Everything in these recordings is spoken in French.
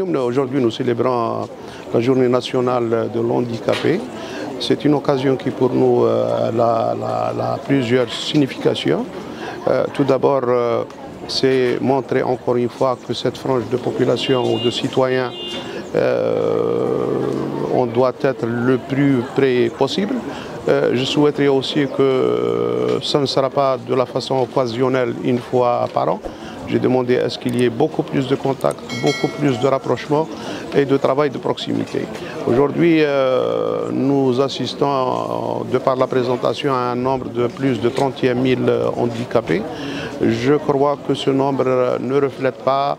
Comme aujourd'hui nous célébrons la journée nationale de l'handicapé, c'est une occasion qui pour nous a plusieurs significations. Tout d'abord, c'est montrer encore une fois que cette frange de population ou de citoyens, on doit être le plus près possible. Je souhaiterais aussi que ça ne sera pas de la façon occasionnelle une fois par an. J'ai demandé à ce qu'il y ait beaucoup plus de contacts, beaucoup plus de rapprochement et de travail de proximité. Aujourd'hui, nous assistons, de par la présentation, à un nombre de plus de 31 000 handicapés. Je crois que ce nombre ne reflète pas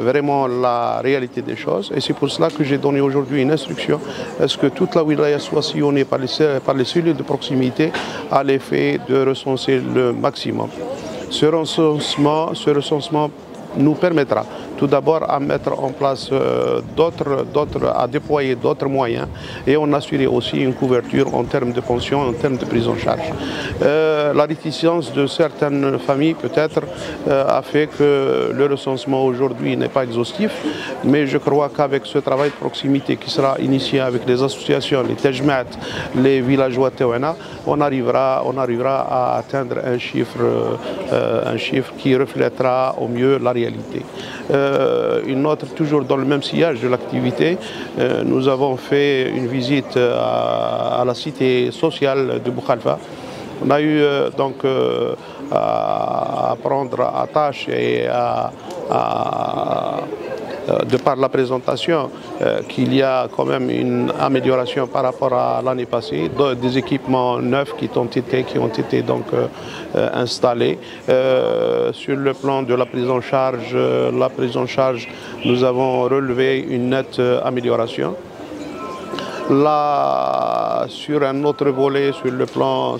vraiment la réalité des choses. Et c'est pour cela que j'ai donné aujourd'hui une instruction à ce que toute la wilaya soit sillonnée par les cellules de proximité à l'effet de recenser le maximum. Ce recensement nous permettra tout d'abord à mettre en place à déployer d'autres moyens et on assurer aussi une couverture en termes de pension, en termes de prise en charge. La réticence de certaines familles peut-être a fait que le recensement aujourd'hui n'est pas exhaustif, mais je crois qu'avec ce travail de proximité qui sera initié avec les associations, les Tejmat, les villageois Tewana, on arrivera à atteindre un chiffre qui reflètera au mieux la réalité. Une autre, toujours dans le même sillage de l'activité, nous avons fait une visite à la cité sociale de Boukhalfa. On a eu donc à prendre à tâche et de par la présentation qu'il y a quand même une amélioration par rapport à l'année passée, des équipements neufs qui ont été donc installés. Sur le plan de la prise en charge, nous avons relevé une nette amélioration. Là, sur un autre volet, sur le plan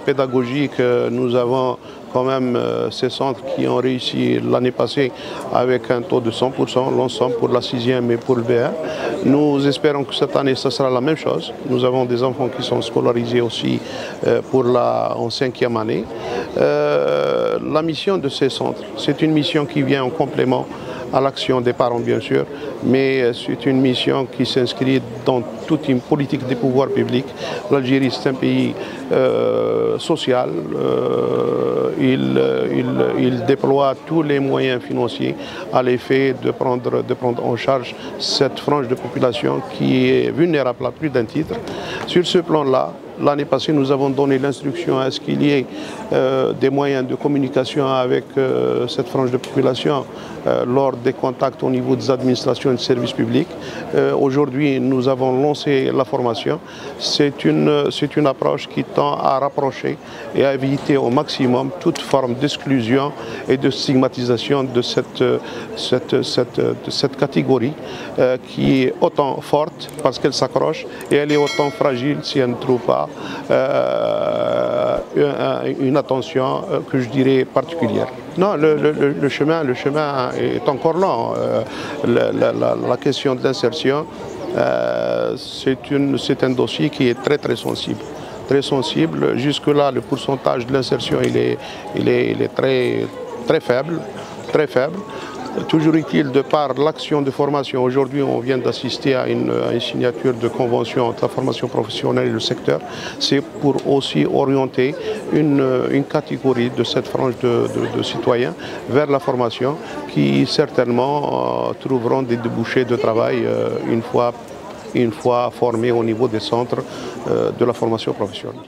pédagogique, nous avons quand même ces centres qui ont réussi l'année passée avec un taux de 100%, l'ensemble pour la 6e et pour le B1. Nous espérons que cette année, ce sera la même chose. Nous avons des enfants qui sont scolarisés aussi en 5e année. La mission de ces centres, c'est une mission qui vient en complément à l'action des parents bien sûr, mais c'est une mission qui s'inscrit dans toute une politique des pouvoirs publics. L'Algérie c'est un pays social, il déploie tous les moyens financiers à l'effet de prendre en charge cette frange de population qui est vulnérable à plus d'un titre. Sur ce plan-là, l'année passée, nous avons donné l'instruction à ce qu'il y ait des moyens de communication avec cette frange de population lors des contacts au niveau des administrations et des services publics. Aujourd'hui, nous avons lancé la formation. C'est une approche qui tend à rapprocher et à éviter au maximum toute forme d'exclusion et de stigmatisation de cette catégorie qui est autant forte parce qu'elle s'accroche et elle est autant fragile si elle ne trouve pas une attention que je dirais particulière. Non, le chemin est encore long. La question de l'insertion, c'est un dossier qui est très sensible. Très sensible. Jusque-là, le pourcentage de l'insertion il est très faible. Toujours est-il, de par l'action de formation, aujourd'hui on vient d'assister à une signature de convention entre la formation professionnelle et le secteur. C'est pour aussi orienter une catégorie de cette frange de citoyens vers la formation qui certainement trouveront des débouchés de travail une fois formés au niveau des centres de la formation professionnelle.